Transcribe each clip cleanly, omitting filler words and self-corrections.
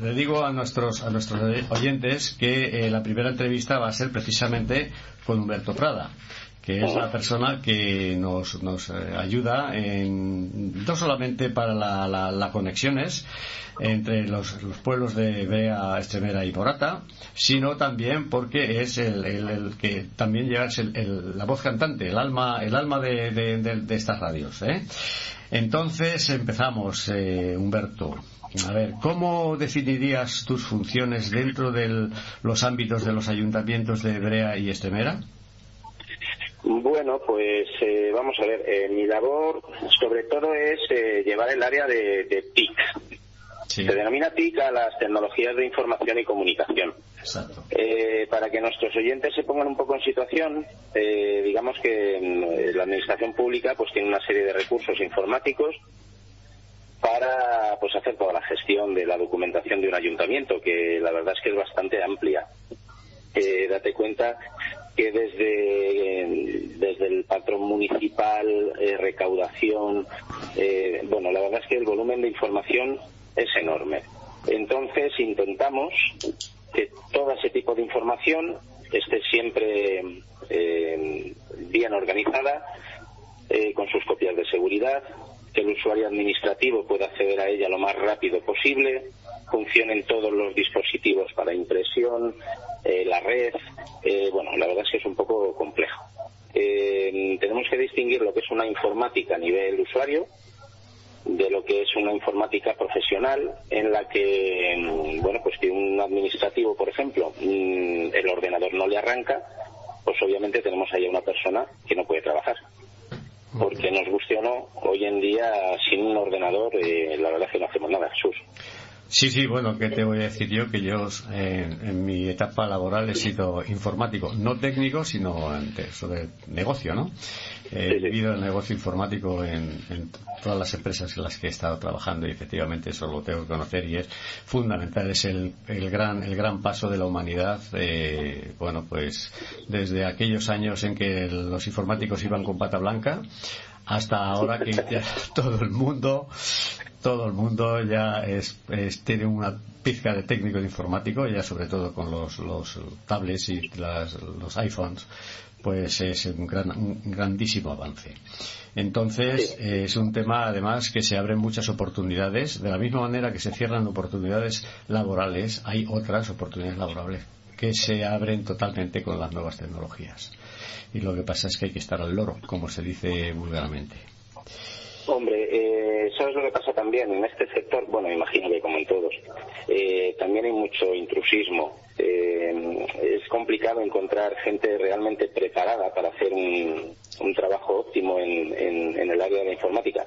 le digo a nuestros oyentes que la primera entrevista va a ser precisamente con Humberto Prada, que es la persona que nos ayuda no solamente para las conexiones entre los pueblos de Brea, Extremera y Morata, sino también porque es el que también lleva la voz cantante, el alma de estas radios, ¿eh? Entonces empezamos, Humberto. A ver, ¿cómo definirías tus funciones dentro de los ámbitos de los ayuntamientos de Brea y Extremera? Bueno, pues vamos a ver, mi labor sobre todo es llevar el área de TIC. Sí. Se denomina TIC a las tecnologías de información y comunicación. Exacto. Para que nuestros oyentes se pongan un poco en situación, digamos que la administración pública pues tiene una serie de recursos informáticos para pues hacer toda la gestión de la documentación de un ayuntamiento, que la verdad es que es bastante amplia. Date cuenta que desde el patrón municipal, recaudación, bueno, la verdad es que el volumen de información es enorme. Entonces intentamos que todo ese tipo de información esté siempre bien organizada, con sus copias de seguridad, que el usuario administrativo pueda acceder a ella lo más rápido posible, funcionen todos los dispositivos para impresión, la red. Bueno, la verdad es que es un poco complejo. Tenemos que distinguir lo que es una informática a nivel usuario de lo que es una informática profesional, en la que, bueno, pues que un administrativo, por ejemplo, el ordenador no le arranca, pues obviamente tenemos ahí a una persona que no puede trabajar. Porque nos guste o no, hoy en día sin un ordenador la verdad es que no hacemos nada, Jesús. Sí, bueno, ¿qué te voy a decir yo? Que yo en mi etapa laboral he sido informático, no técnico, sino sobre negocio, ¿no? He vivido el negocio informático en todas las empresas en las que he estado trabajando, y efectivamente eso lo tengo que conocer y es fundamental, es el gran paso de la humanidad. Bueno, pues desde aquellos años en que los informáticos iban con bata blanca hasta ahora que ya todo el mundo ya tiene una pizca de técnico de informático, ya sobre todo con los tablets y los iPhones, pues es un grandísimo avance. Entonces es un tema además que se abren muchas oportunidades, de la misma manera que se cierran oportunidades laborales, hay otras oportunidades laborales que se abren totalmente con las nuevas tecnologías, y lo que pasa es que hay que estar al loro, como se dice vulgarmente. Hombre, ¿sabes lo que pasa también en este sector? Bueno, imagino que como en todos, también hay mucho intrusismo. Es complicado encontrar gente realmente preparada para hacer un trabajo óptimo en el área de la informática,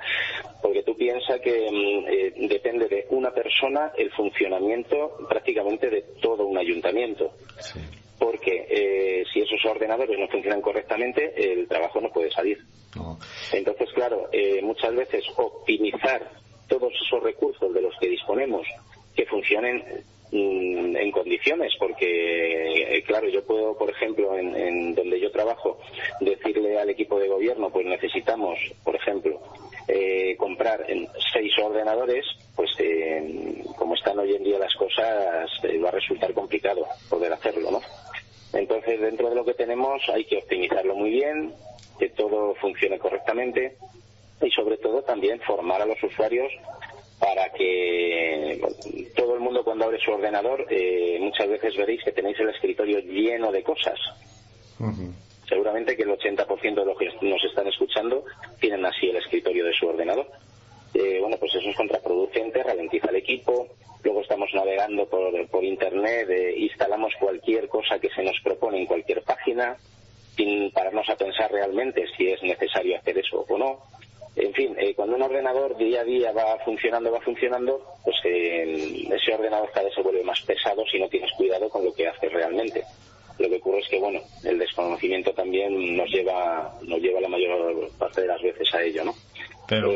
porque tú piensas que depende de una persona el funcionamiento prácticamente de todo un ayuntamiento. Sí. Porque si esos ordenadores no funcionan correctamente, el trabajo no puede salir. No. Entonces, claro, muchas veces optimizar todos esos recursos de los que disponemos que funcionen en condiciones, porque claro, yo puedo, por ejemplo, en donde yo trabajo, decirle al equipo de gobierno, pues necesitamos, por ejemplo, comprar 6 ordenadores, pues como están hoy en día las cosas, va a resultar complicado poder hacerlo, ¿no? Entonces, dentro de lo que tenemos hay que optimizarlo muy bien, que todo funcione correctamente, y sobre todo también formar a los usuarios para que todo el mundo, cuando abre su ordenador, muchas veces veréis que tenéis el escritorio lleno de cosas. Uh-huh. Seguramente que el 80% de los que nos están escuchando tienen así el escritorio de su ordenador. Bueno, pues eso es contraproducente, ralentiza el equipo. Luego estamos navegando por internet, instalamos cualquier cosa que se nos propone en cualquier página, sin pararnos a pensar realmente si es necesario hacer eso o no. En fin, cuando un ordenador día a día va funcionando, pues ese ordenador cada vez se vuelve más pesado si no tienes cuidado con lo que haces realmente. Lo que ocurre es que, bueno, el desconocimiento también nos lleva la mayor parte de las veces a ello, ¿no? Pero...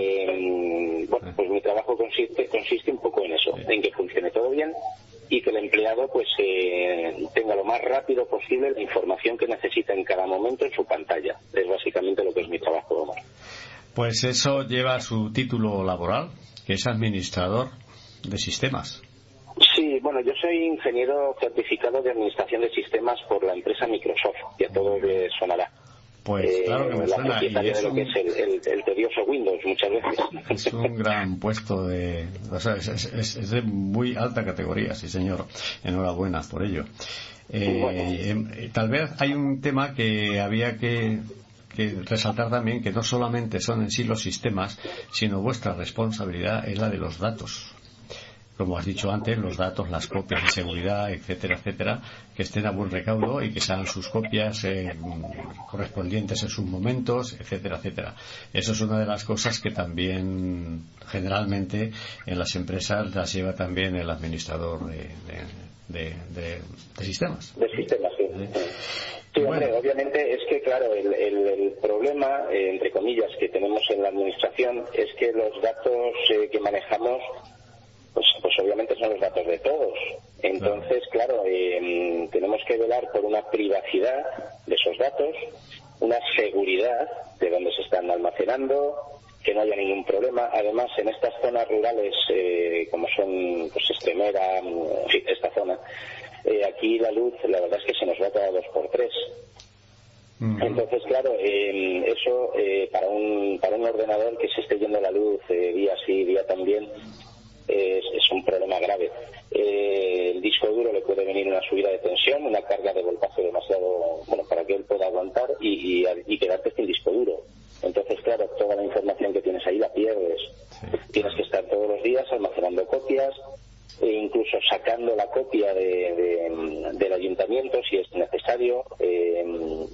bueno, pues mi trabajo consiste un poco en eso, en que funcione todo bien y que el empleado pues tenga lo más rápido posible la información que necesita en cada momento en su pantalla. Es básicamente lo que es mi trabajo, Omar. Pues eso lleva su título laboral, que es administrador de sistemas. Sí, bueno, yo soy ingeniero certificado de administración de sistemas por la empresa Microsoft, que a todos les sonará. Pues claro que me suena. Y es de lo que es el tedioso Windows muchas veces. Es un gran puesto es de muy alta categoría, sí señor. Enhorabuena por ello. Tal vez hay un tema que había que resaltar también, que no solamente son en sí los sistemas, sino vuestra responsabilidad es la de los datos. Como has dicho antes, los datos, las copias de seguridad, etcétera, etcétera, que estén a buen recaudo y que sean sus copias correspondientes en sus momentos, etcétera, etcétera. Eso es una de las cosas que también generalmente en las empresas las lleva también el administrador de sistemas. De sistemas, sí. Sí, hombre, bueno, obviamente es que, claro, el problema, entre comillas, que tenemos en la administración es que los datos que manejamos pues obviamente son los datos de todos. Entonces, claro, tenemos que velar por una privacidad de esos datos, una seguridad de dónde se están almacenando, que no haya ningún problema. Además, en estas zonas rurales, como son pues Extremera, sí, esta zona, aquí la luz, la verdad es que se nos va cada 2x3. Entonces, claro, eso para un ordenador que se esté yendo la luz día sí, día también, es un problema grave. El disco duro le puede venir una subida de tensión, una carga de voltaje demasiado, bueno, para que él pueda aguantar y quedarte sin disco duro. Entonces, claro, toda la información que tienes ahí la pierdes. Tienes que estar todos los días almacenando copias, e incluso sacando la copia del ayuntamiento si es necesario.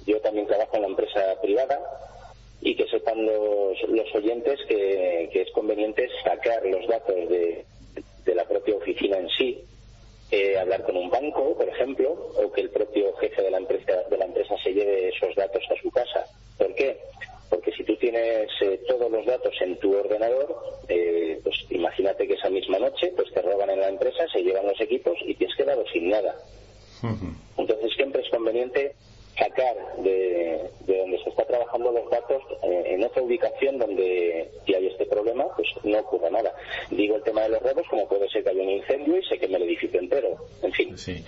Yo también trabajo en la empresa privada, y que sepan los oyentes que es conveniente sacar los datos de la propia oficina en sí, hablar con un banco, por ejemplo, o que el propio jefe de la empresa se lleve esos datos a su casa. ¿Por qué? Porque si tú tienes todos los datos en tu ordenador, pues imagínate que esa misma noche pues te roban en la empresa, se llevan los equipos y te has quedado sin nada. Entonces siempre es conveniente sacar de donde se está trabajando los datos en otra ubicación donde si hay este problema pues no ocurra nada. Digo el tema de los robos, como puede ser que haya un incendio y se queme el edificio entero. En fin, sí.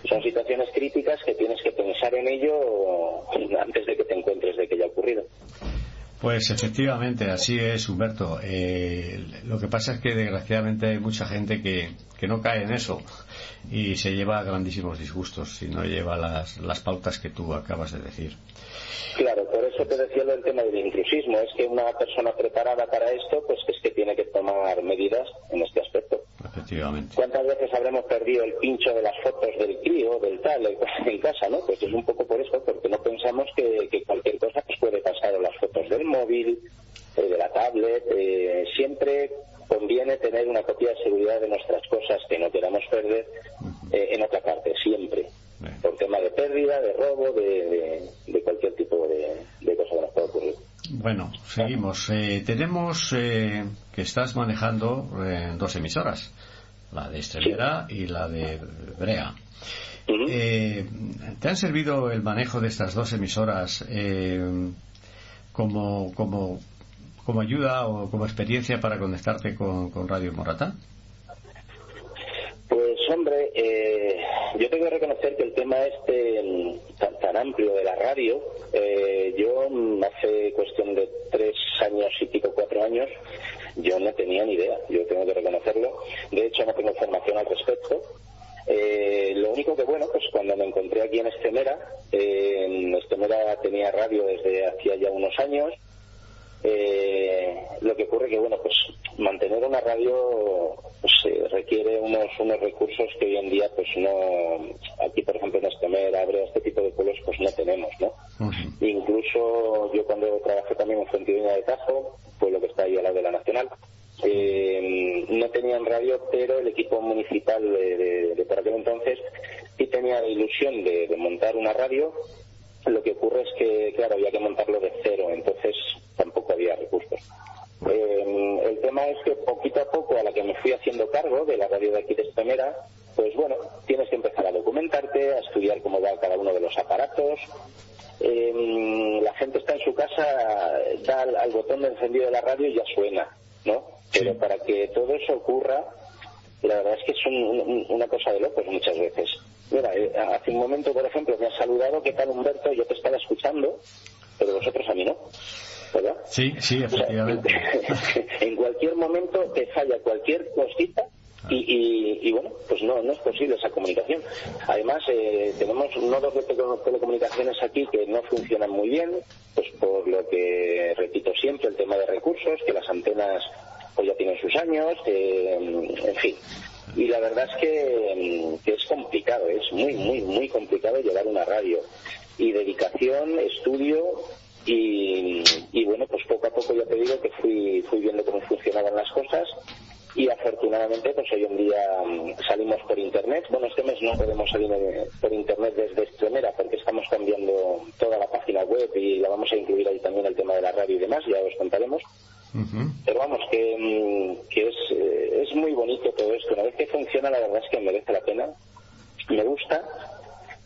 Son situaciones críticas que tienes que pensar en ello antes de que te encuentres de que haya ocurrido. Pues efectivamente, así es, Humberto. Lo que pasa es que desgraciadamente hay mucha gente que no cae en eso y se lleva grandísimos disgustos si no lleva las pautas que tú acabas de decir. Claro, por eso te decía lo del tema del intrusismo. Es que una persona preparada para esto, pues es que tiene que tomar medidas en este aspecto. Efectivamente. ¿Cuántas veces habremos perdido el pincho de las fotos del crío, del tal, en casa, no? Pues es un poco por eso, porque no pensamos que cualquier cosa pues puede pasar, o las fotos del móvil, de la tablet. Siempre conviene tener una copia de seguridad de nuestras cosas que no queramos perder en otra parte, siempre. Por tema de pérdida, de robo, de cualquier tipo de cosa que nos pueda ocurrir. Bueno, seguimos. Tenemos que estás manejando dos emisoras, la de Extremera y la de Brea. ¿Te han servido el manejo de estas dos emisoras como ayuda o como experiencia para conectarte con Radio Morata? Pues hombre, yo tengo que reconocer que el tema tan amplio de la radio, yo hace cuestión de 3 años y pico, 4 años, yo no tenía ni idea, yo tengo que reconocerlo. De hecho, no tengo formación al respecto. Lo único que, bueno, pues cuando me encontré aquí en Extremera tenía radio desde hacía ya unos años. Lo que ocurre que, bueno, pues mantener una radio pues requiere unos recursos que hoy en día pues no, aquí por ejemplo en Extremera, Brea, este tipo de pueblos pues no tenemos, ¿no? Incluso yo cuando trabajé también en Fuentidueña de Tajo, pueblo que está ahí al lado de la Nacional, no tenían radio, pero el equipo municipal de por aquel entonces sí tenía la ilusión de montar una radio. Lo que ocurre es que, claro, había que montarlo de cero, entonces tampoco había recursos. El tema es que poquito a poco, a la que me fui haciendo cargo de la radio de aquí de Extremera, pues bueno, tienes que empezar a documentarte, a estudiar cómo va cada uno de los aparatos. La gente está en su casa, da al botón de encendido de la radio y ya suena, ¿no? Pero para que todo eso ocurra, y la verdad es que es una cosa de locos muchas veces. Mira, hace un momento, por ejemplo, me has saludado, ¿qué tal, Humberto? Yo te estaba escuchando, pero vosotros a mí no, ¿verdad? Sí, efectivamente. O sea, en cualquier momento te falla cualquier cosita y bueno, pues no es posible esa comunicación. Además, tenemos nodos de telecomunicaciones aquí que no funcionan muy bien, pues por lo que repito siempre, el tema de recursos, que las antenas pues ya tienen sus años, en fin. Y la verdad es que es complicado, es muy complicado llevar una radio. Y dedicación, estudio y bueno, pues poco a poco ya te digo que fui viendo cómo funcionaban las cosas y afortunadamente pues hoy en día salimos por internet. Bueno, este mes no podemos salir por internet desde Extremera porque estamos cambiando toda la página web y la vamos a incluir ahí también el tema de la radio y demás, ya os contaremos. Pero vamos, que es muy bonito todo esto. Una vez que funciona, la verdad es que merece la pena. Me gusta.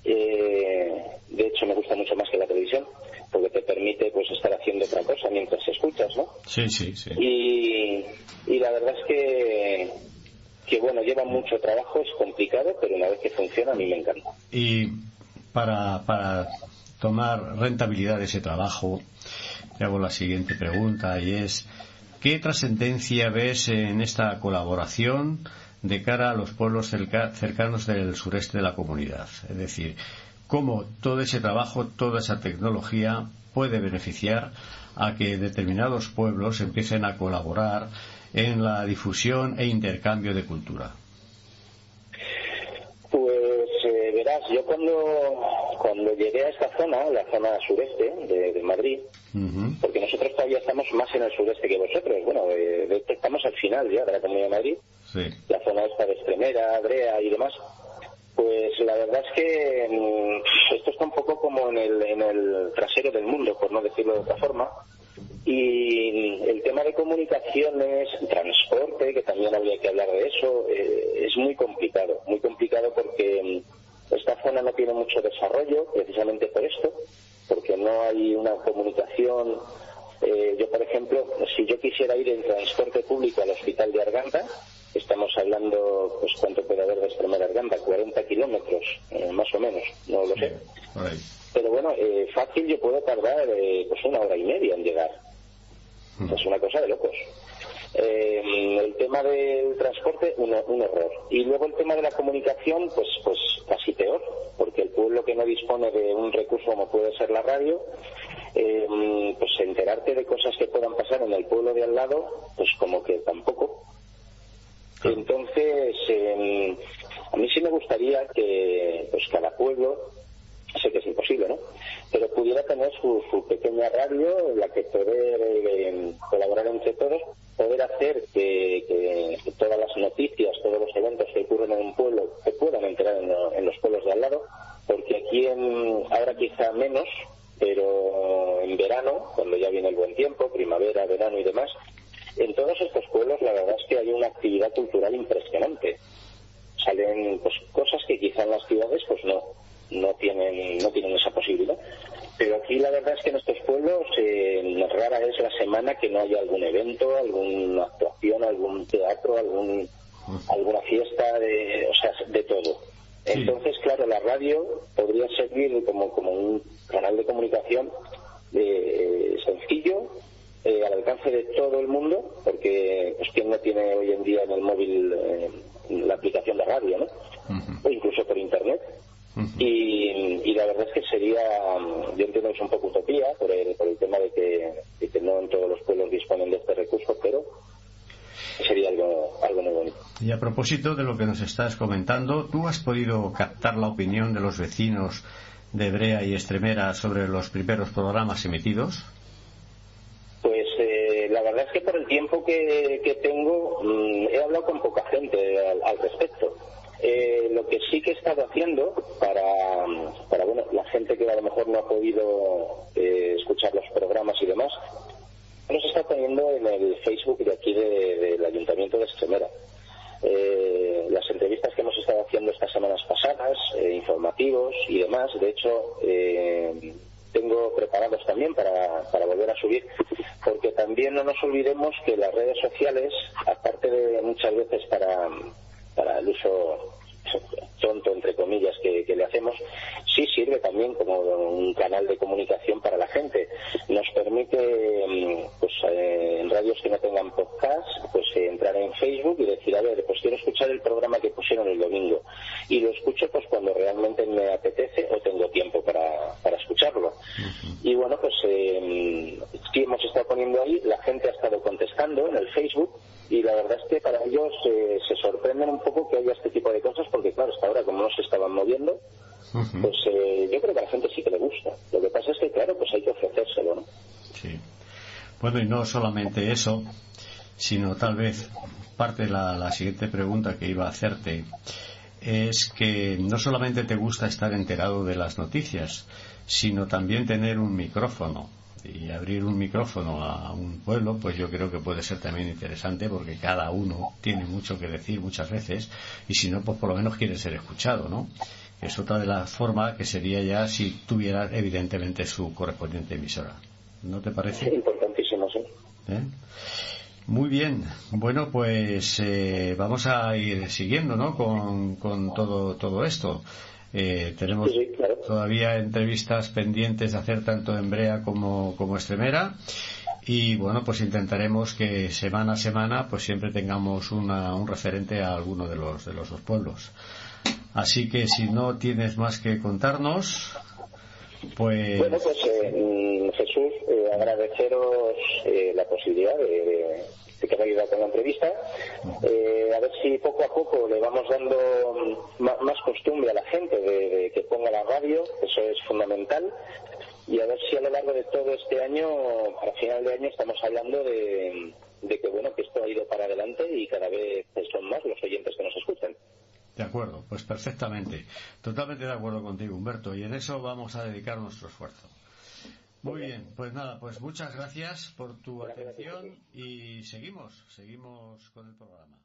De hecho, me gusta mucho más que la televisión, porque te permite pues estar haciendo otra cosa mientras escuchas, ¿no? Sí. Y la verdad es que bueno, lleva mucho trabajo, es complicado, pero una vez que funciona, a mí me encanta. Y para tomar rentabilidad de ese trabajo, te hago la siguiente pregunta y es: ¿qué trascendencia ves en esta colaboración de cara a los pueblos cercanos del sureste de la comunidad? Es decir, ¿cómo todo ese trabajo, toda esa tecnología puede beneficiar a que determinados pueblos empiecen a colaborar en la difusión e intercambio de cultura? Pues verás, yo cuando llegué a esta zona, la zona sureste de Madrid, porque nosotros todavía estamos más en el sureste que vosotros, bueno, de hecho estamos al final ya de la Comunidad de Madrid, sí. La zona esta de Extremera, Brea y demás, pues la verdad es que esto está un poco como en el trasero del mundo, por no decirlo de otra forma, y el tema de comunicaciones, transporte, que también habría que hablar de eso, es muy complicado porque esta zona no tiene mucho desarrollo, precisamente por esto, porque no hay una comunicación. Yo, por ejemplo, si yo quisiera ir en transporte público al hospital de Arganda, estamos hablando, pues, ¿cuánto puede haber de Extremera a Arganda? 40 kilómetros, más o menos, no lo sé. Pero bueno, fácil yo puedo tardar pues 1 hora y media en llegar. Es una cosa de locos. El tema del transporte, un error. Y luego el tema de la comunicación, pues casi peor, porque el pueblo que no dispone de un recurso como puede ser la radio, pues enterarte de cosas que puedan pasar en el pueblo de al lado, pues como que tampoco. Entonces, a mí sí me gustaría que pues cada pueblo, sé que es imposible, ¿no?, pero pudiera tener su pequeña radio en la que poder colaborar entre todos, poder hacer que todas las noticias, todos los eventos que ocurren en un pueblo se puedan enterar en los pueblos de al lado, porque aquí ahora quizá menos, pero en verano, cuando ya viene el buen tiempo, primavera, verano y demás, en todos estos pueblos la verdad es que hay una actividad cultural impresionante. Salen pues cosas que quizá en las ciudades pues no tienen esa posibilidad, pero aquí la verdad es que en estos pueblos rara es la semana que no haya algún evento, alguna actuación, algún teatro, alguna fiesta, de todo. Sí. Entonces, claro, la radio podría servir como un canal de comunicación sencillo, al alcance de todo el mundo, porque pues quién no tiene hoy en día en el móvil la aplicación de radio, ¿no? O incluso por internet. Y la verdad es que sería, yo entiendo que es un poco utopía por el tema de que no en todos los pueblos disponen de este recurso, pero sería algo muy bonito. Y a propósito de lo que nos estás comentando, ¿tú has podido captar la opinión de los vecinos de Brea y Extremera sobre los primeros programas emitidos? Pues la verdad es que por el tiempo que tengo he hablado con poca gente al respecto. Lo que sí que he estado haciendo para bueno, la gente que a lo mejor no ha podido escuchar los programas y demás, los está poniendo en el Facebook de aquí del Ayuntamiento de Extremera. Las entrevistas que hemos estado haciendo estas semanas pasadas, informativos y demás, de hecho tengo preparados también para volver a subir, porque también no nos olvidemos que las redes sociales, aparte de muchas veces para para el uso tonto, entre comillas, que le hacemos, sí sirve también como un canal de comunicación para la gente. Nos permite, pues en radios que no tengan podcast, pues entrar en Facebook y decir, a ver, pues quiero escuchar el programa que pusieron el domingo, y lo escucho pues cuando realmente me apetece o tengo tiempo para escucharlo. Y bueno, pues sí hemos estado poniendo ahí, la gente ha estado contestando en el Facebook, y la verdad es que para ellos se sorprenden un poco que haya este tipo de cosas, porque claro, hasta ahora como no se estaban moviendo, pues yo creo que a la gente sí que le gusta. Lo que pasa es que claro, pues hay que ofrecérselo, ¿no? Sí. Bueno, y no solamente eso, sino tal vez parte de la siguiente pregunta que iba a hacerte es que no solamente te gusta estar enterado de las noticias, sino también tener un micrófono. Y abrir un micrófono a un pueblo, pues yo creo que puede ser también interesante, porque cada uno tiene mucho que decir muchas veces, y si no, pues por lo menos quiere ser escuchado, ¿no? Es otra de las formas que sería ya si tuviera evidentemente su correspondiente emisora. ¿No te parece? Sí, importantísimo, sí. Muy bien. Bueno, pues vamos a ir siguiendo, ¿no? Con todo esto. Tenemos claro, todavía entrevistas pendientes de hacer tanto en Brea como Extremera, y bueno, pues intentaremos que semana a semana pues siempre tengamos un referente a alguno de los dos pueblos. Así que si no tienes más que contarnos, pues... Bueno, pues Jesús, agradeceros la posibilidad de que me ayuda con la entrevista, a ver si poco a poco le vamos dando más costumbre a la gente de que ponga la radio, eso es fundamental, y a ver si a lo largo de todo este año, para final de año, estamos hablando de que bueno, que esto ha ido para adelante y cada vez son más los oyentes que nos escuchan. De acuerdo, pues perfectamente, totalmente de acuerdo contigo, Humberto, y en eso vamos a dedicar nuestro esfuerzo. Muy bien, pues nada, pues muchas gracias por tu atención y seguimos con el programa.